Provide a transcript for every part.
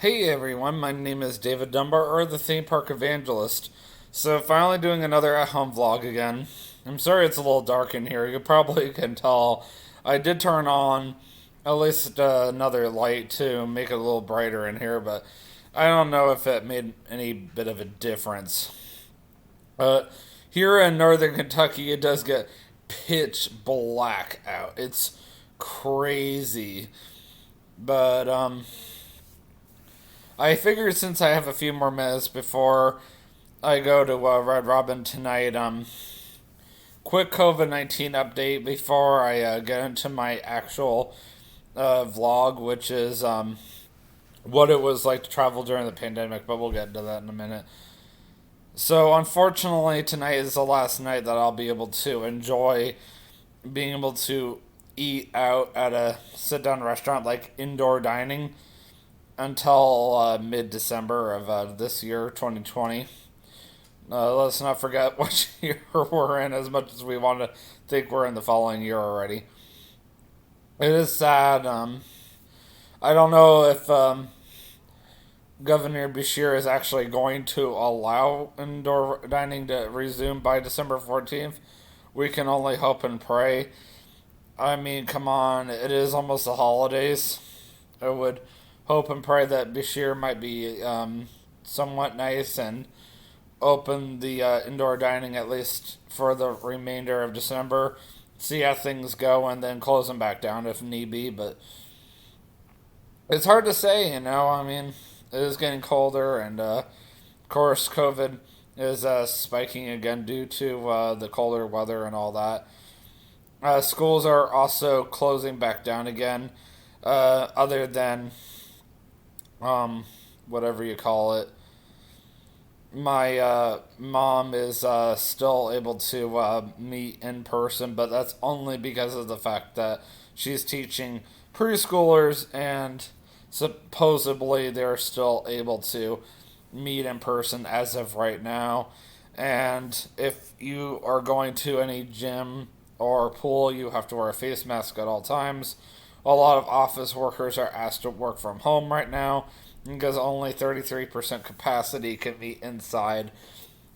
Hey everyone, my name is David Dunbar, or the Theme Park Evangelist. So, finally doing another at home vlog again. I'm sorry it's a little dark in here. You probably can tell. I did turn on at least another light to make it a little brighter in here, but I don't know if it made any bit of a difference. Uh, Here in northern Kentucky, it does get pitch black out. It's crazy. But, I figured since I have a few more minutes before I go to Red Robin tonight, quick COVID 19 update before I get into my actual vlog, which is what it was like to travel during the pandemic, but we'll get into that in a minute. So, unfortunately, tonight is the last night that I'll be able to enjoy being able to eat out at a sit down restaurant like indoor dining until mid December of this year, 2020. Let's not forget what year we're in as much as we want to think we're in the following year already. It is sad. I don't know if Governor Bashir is actually going to allow indoor dining to resume by December 14th. We can only hope and pray. I mean, come on, it is almost the holidays. I would hope and pray that Bashir might be somewhat nice and open the indoor dining at least for the remainder of December. See how things go and then close them back down if need be. But it's hard to say, you know. I mean, it is getting colder, and of course, COVID is spiking again due to the colder weather and all that. Schools are also closing back down again, other than whatever you call it. My mom is still able to meet in person, but that's only because of the fact that she's teaching preschoolers and supposedly they're still able to meet in person as of right now. And if you are going to any gym or pool, you have to wear a face mask at all times. A lot of office workers are asked to work from home right now because only 33% capacity can be inside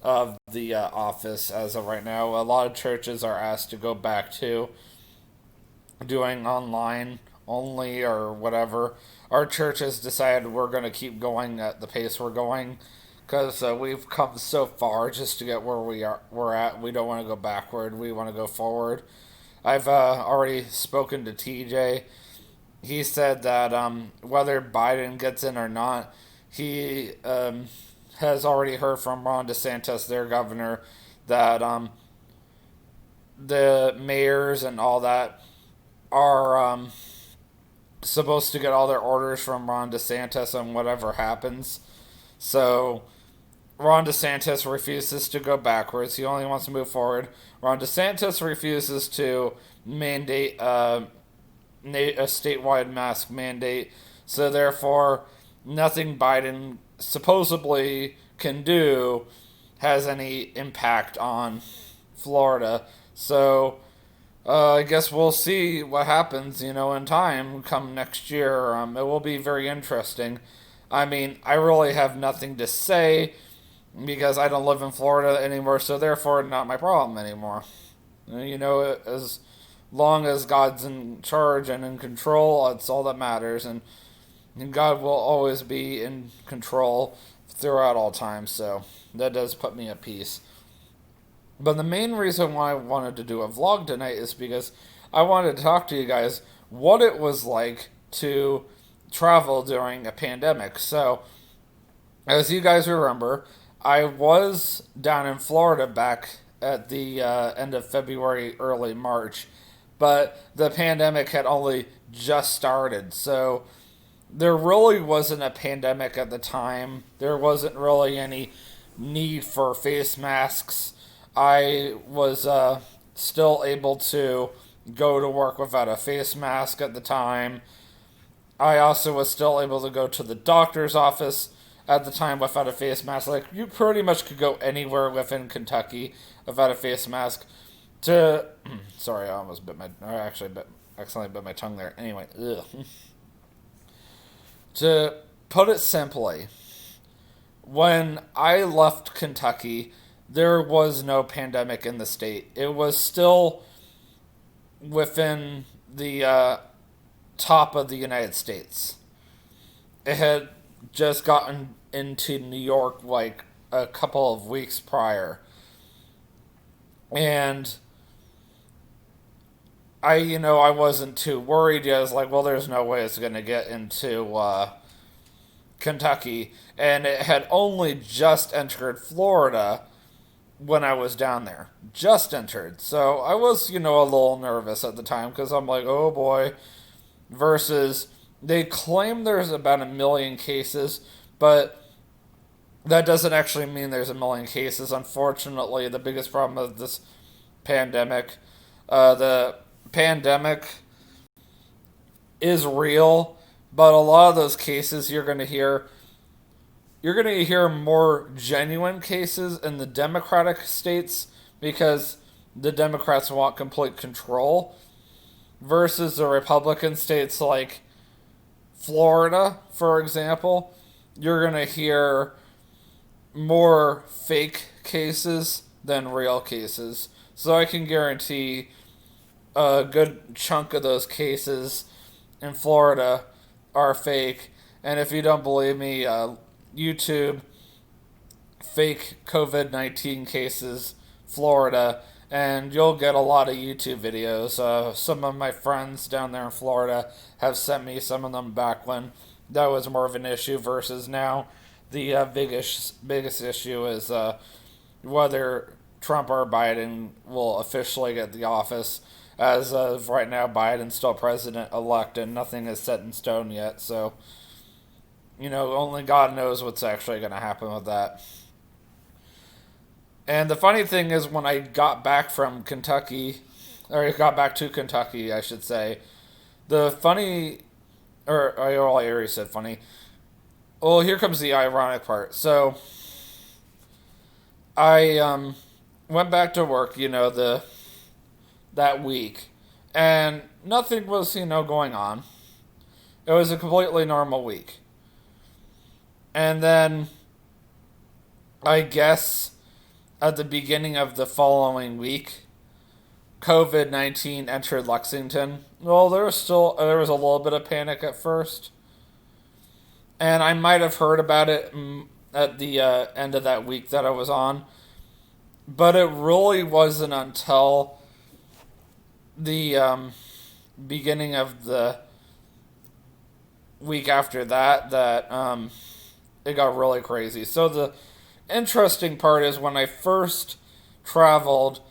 of the office as of right now. A lot of churches are asked to go back to doing online only or whatever. Our church has decided we're going to keep going at the pace we're going because we've come so far just to get where we're at. We don't want to go backward. We want to go forward. I've already spoken to TJ. He said that whether Biden gets in or not, he has already heard from Ron DeSantis, their governor, that the mayors and all that are supposed to get all their orders from Ron DeSantis on whatever happens. So Ron DeSantis refuses to go backwards. He only wants to move forward. Ron DeSantis refuses to mandate a statewide mask mandate. So therefore, nothing Biden supposedly can do has any impact on Florida. So I guess we'll see what happens, in time come next year. It will be very interesting. I mean, I really have nothing to say because I don't live in Florida anymore, so therefore, not my problem anymore. As long as God's in charge and in control, it's all that matters, and God will always be in control throughout all time, so that does put me at peace. But the main reason why I wanted to do a vlog tonight is because I wanted to talk to you guys what it was like to travel during a pandemic. So, as you guys remember, I was down in Florida back at the end of February, early March, but the pandemic had only just started. So, there really wasn't a pandemic at the time. There wasn't really any need for face masks. I was still able to go to work without a face mask at the time. I also was still able to go to the doctor's office at the time without a face mask. Like, you pretty much could go anywhere within Kentucky without a face mask. Sorry, I almost accidentally bit my tongue there. Anyway, ugh. To put it simply, when I left Kentucky, there was no pandemic in the state. It was still within the top of the United States. It had just gotten into New York like a couple of weeks prior. And I wasn't too worried. I was like, well, there's no way it's going to get into Kentucky. And it had only just entered Florida when I was down there. Just entered. So I was, a little nervous at the time because I'm like, oh boy. Versus, they claim there's about 1 million cases, but that doesn't actually mean there's 1 million cases. Unfortunately, the biggest problem of this pandemic, the pandemic is real, but a lot of those cases you're going to hear more genuine cases in the Democratic states because the Democrats want complete control versus the Republican states like Florida, for example. You're going to hear more fake cases than real cases. So I can guarantee a good chunk of those cases in Florida are fake. And if you don't believe me, YouTube fake COVID-19 cases, Florida, and you'll get a lot of YouTube videos. Some of my friends down there in Florida have sent me some of them back when that was more of an issue versus now. The biggest issue is whether Trump or Biden will officially get the office. As of right now, Biden's still president-elect and nothing is set in stone yet. So, only God knows what's actually going to happen with that. And the funny thing is, when I got back from Kentucky, or I got back to Kentucky, I should say, the funny, or I already said funny. Well, here comes the ironic part. So, I went back to work, that week, and nothing was, going on. It was a completely normal week. And then, I guess, at the beginning of the following week, COVID-19 entered Lexington. Well, there was a little bit of panic at first. And I might have heard about it at the end of that week that I was on. But it really wasn't until the beginning of the week after that it got really crazy. So the interesting part is when I first traveled,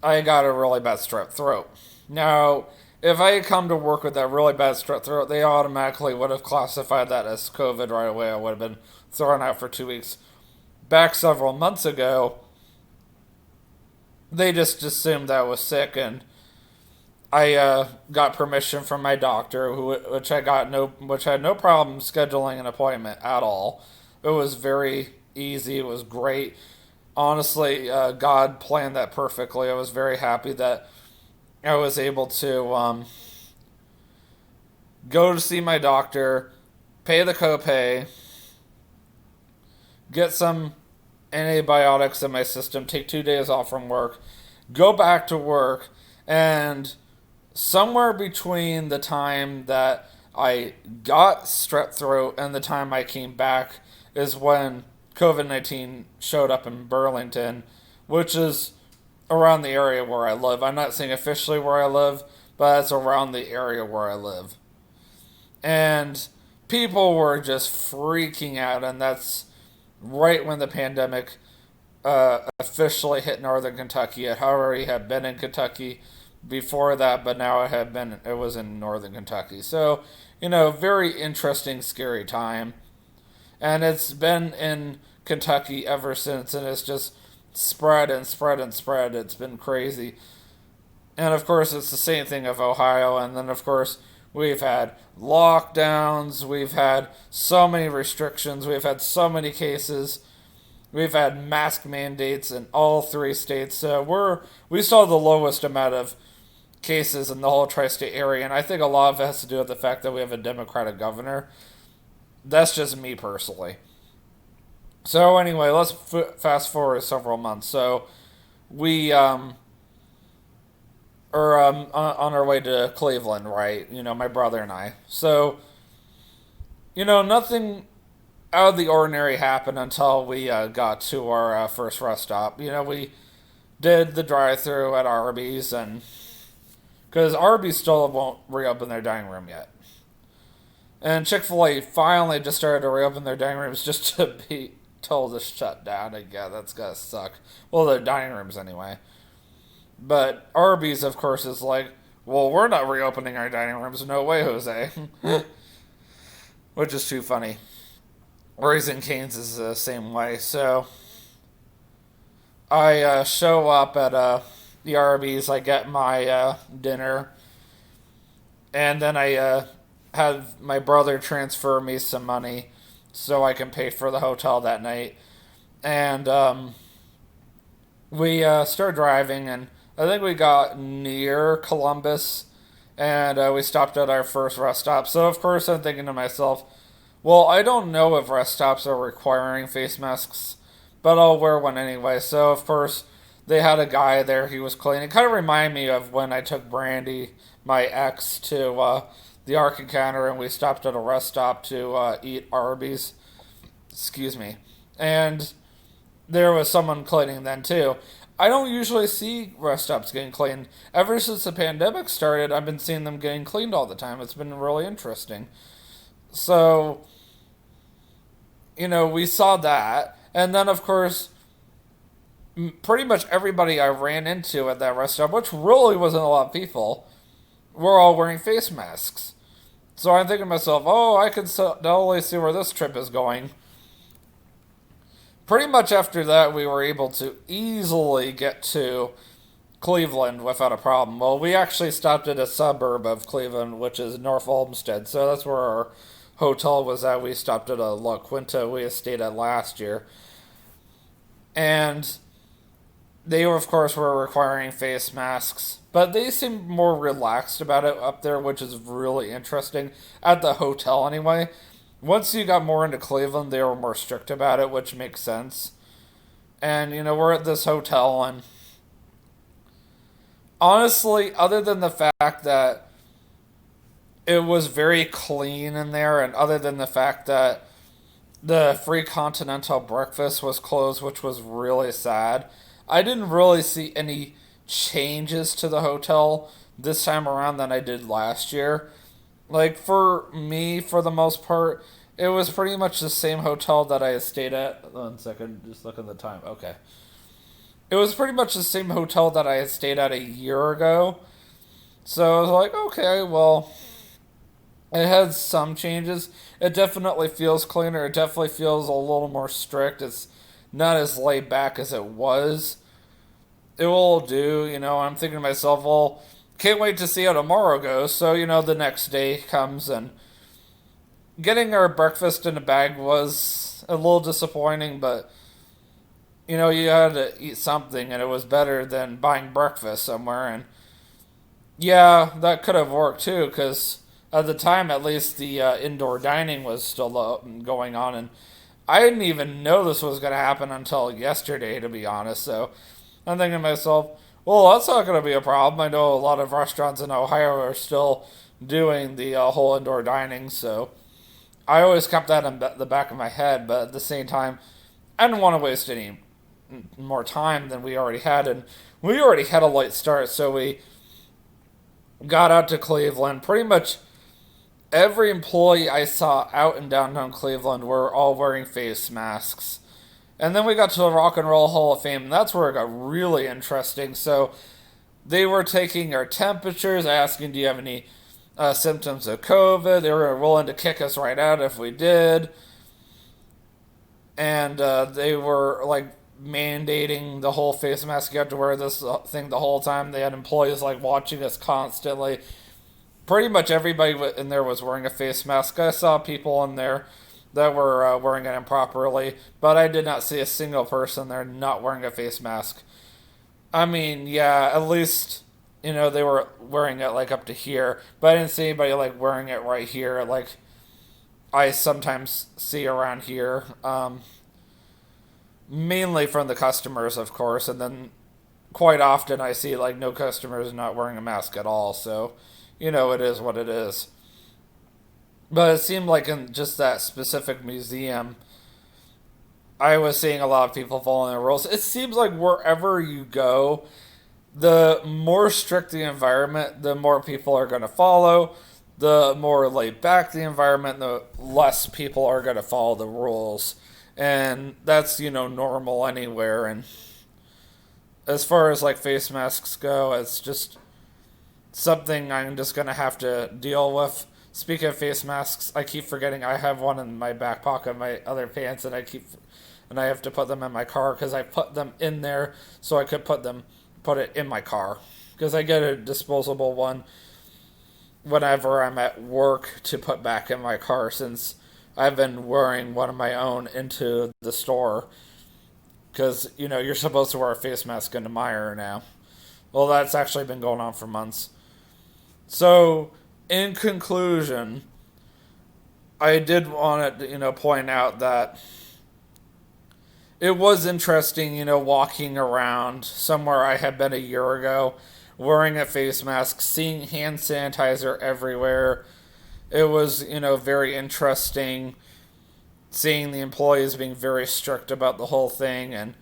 I got a really bad strep throat. Now, if I had come to work with that really bad strep throat, they automatically would have classified that as COVID right away. I would have been thrown out for 2 weeks. Back several months ago, they just assumed that I was sick, and I got permission from my doctor, which I had no problem scheduling an appointment at all. It was very easy. It was great. Honestly, God planned that perfectly. I was very happy that I was able to go to see my doctor, pay the copay, get some antibiotics in my system, take 2 days off from work, go back to work, and somewhere between the time that I got strep throat and the time I came back is when COVID-19 showed up in Burlington, which is around the area where I live. I'm not saying officially where I live, but it's around the area where I live. And people were just freaking out, and that's right when the pandemic officially hit northern Kentucky. It already had been in Kentucky before that, but now it was in northern Kentucky. So, very interesting, scary time. And it's been in Kentucky ever since, and it's just spread and spread and spread. It's been crazy. And of course, it's the same thing of Ohio, and then of course, we've had lockdowns, we've had so many restrictions, we've had so many cases, we've had mask mandates in all 3 states. So we saw the lowest amount of cases in the whole tri-state area, and I think a lot of it has to do with the fact that we have a Democratic governor. That's just me personally. So anyway, let's fast forward several months. So we are on our way to Cleveland, right? My brother and I. So nothing out of the ordinary happened until we got to our first rest stop. We did the drive-through at Arby's, and because Arby's still won't reopen their dining room yet, and Chick-fil-A finally just started to reopen their dining rooms just to be told to shut down again. That's gotta suck. Well, their dining rooms anyway. But Arby's, of course, is like, well, we're not reopening our dining rooms. No way, Jose. Which is too funny. Raising Cane's is the same way. So I show up at the Arby's. I get my dinner, and then I have my brother transfer me some money so I can pay for the hotel that night. And we start driving, and I think we got near Columbus, and we stopped at our first rest stop. So of course I'm thinking to myself, well, I don't know if rest stops are requiring face masks, but I'll wear one anyway. So of course they had a guy there. He was cleaning. It kind of reminded me of when I took Brandy, my ex, to the Ark Encounter, and we stopped at a rest stop to eat Arby's. Excuse me. And there was someone cleaning then too. I don't usually see rest stops getting cleaned. Ever since the pandemic started, I've been seeing them getting cleaned all the time. It's been really interesting. So, we saw that. And then, of course, pretty much everybody I ran into at that rest stop, which really wasn't a lot of people, were all wearing face masks. So I'm thinking to myself, oh, I can totally see where this trip is going. Pretty much after that, we were able to easily get to Cleveland without a problem. Well, we actually stopped at a suburb of Cleveland, which is North Olmsted. So that's where our hotel was at. We stopped at a La Quinta we stayed at last year. And they, of course, were requiring face masks. But they seemed more relaxed about it up there, which is really interesting. At the hotel, anyway. Once you got more into Cleveland, they were more strict about it, which makes sense. And, we're at this hotel, and honestly, other than the fact that it was very clean in there, and other than the fact that the free continental breakfast was closed, which was really sad, I didn't really see any changes to the hotel this time around than I did last year. Like, for me, for the most part, it was pretty much the same hotel that I had stayed at. 1 second, just look at the time. Okay. It was pretty much the same hotel that I had stayed at a year ago. So I was like, okay, well, it has some changes. It definitely feels cleaner. It definitely feels a little more strict. It's not as laid back as it was. It will do, I'm thinking to myself, well, can't wait to see how tomorrow goes. So, the next day comes, and getting our breakfast in a bag was a little disappointing, but, you had to eat something, and it was better than buying breakfast somewhere. And yeah, that could have worked too, because at the time, at least, the indoor dining was still going on, and I didn't even know this was going to happen until yesterday, to be honest. So I'm thinking to myself, well, that's not going to be a problem. I know a lot of restaurants in Ohio are still doing the whole indoor dining, so I always kept that in the back of my head, but at the same time, I didn't want to waste any more time than we already had, and we already had a late start, so we got out to Cleveland. Pretty much every employee I saw out in downtown Cleveland were all wearing face masks. And then we got to the Rock and Roll Hall of Fame, and that's where it got really interesting. So they were taking our temperatures, asking, do you have any symptoms of COVID? They were willing to kick us right out if we did. And they were like mandating the whole face mask. You had to wear this thing the whole time. They had employees like watching us constantly. Pretty much everybody in there was wearing a face mask. I saw people in there that were wearing it improperly, but I did not see a single person there not wearing a face mask. I mean, yeah, at least, they were wearing it like up to here, but I didn't see anybody like wearing it right here, like I sometimes see around here, mainly from the customers, of course, and then quite often I see like no customers not wearing a mask at all. So, it is what it is. But it seemed like in just that specific museum, I was seeing a lot of people following the rules. It seems like wherever you go, the more strict the environment, the more people are going to follow. The more laid back the environment, the less people are going to follow the rules. And that's, normal anywhere. And as far as like face masks go, it's just something I'm just going to have to deal with. Speaking of face masks, I keep forgetting I have one in my back pocket of my other pants, and I have to put them in my car because I put them in there so I could put it in my car because I get a disposable one whenever I'm at work to put back in my car since I've been wearing one of my own into the store because you're supposed to wear a face mask into Meijer now. Well, that's actually been going on for months. So, in conclusion, I did want to point out that it was interesting, walking around somewhere I had been a year ago, wearing a face mask, seeing hand sanitizer everywhere. It was, very interesting seeing the employees being very strict about the whole thing, and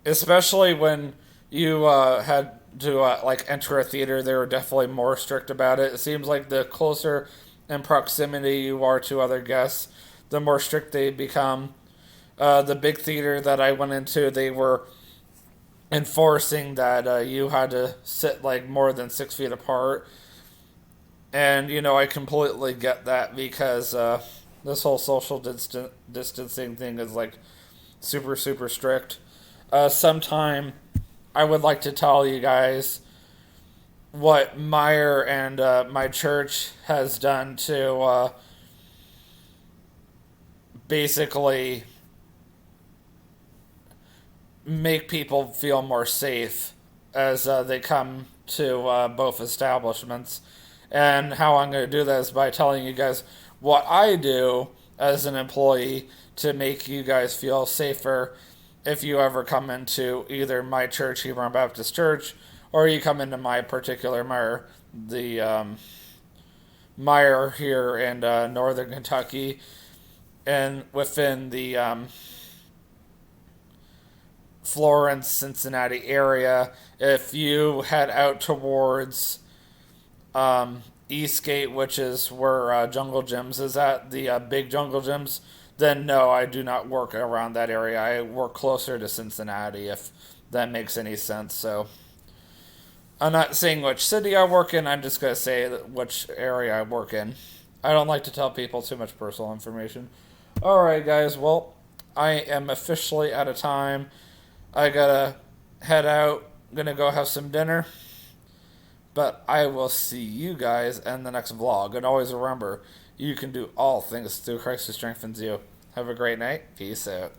especially when you had to like enter a theater, they were definitely more strict about it. It seems like the closer in proximity you are to other guests, the more strict they become. The big theater that I went into, they were enforcing that you had to sit like more than 6 feet apart. And, I completely get that because this whole social distancing thing is like super, super strict. Sometime I would like to tell you guys what Meijer and my church has done to basically make people feel more safe as they come to both establishments. And how I'm going to do that is by telling you guys what I do as an employee to make you guys feel safer if you ever come into either my church, Hebron Baptist Church, or you come into my particular Meijer, the Meijer here in northern Kentucky, and within the Florence, Cincinnati area. If you head out towards Eastgate, which is where Jungle Gyms is at, the big Jungle Gyms, then no, I do not work around that area. I work closer to Cincinnati, if that makes any sense. So I'm not saying which city I work in, I'm just going to say which area I work in. I don't like to tell people too much personal information. Alright, guys, well, I am officially out of time. I gotta head out. I'm gonna go have some dinner. But I will see you guys in the next vlog. And always remember, you can do all things through Christ who strengthens you. Have a great night. Peace out.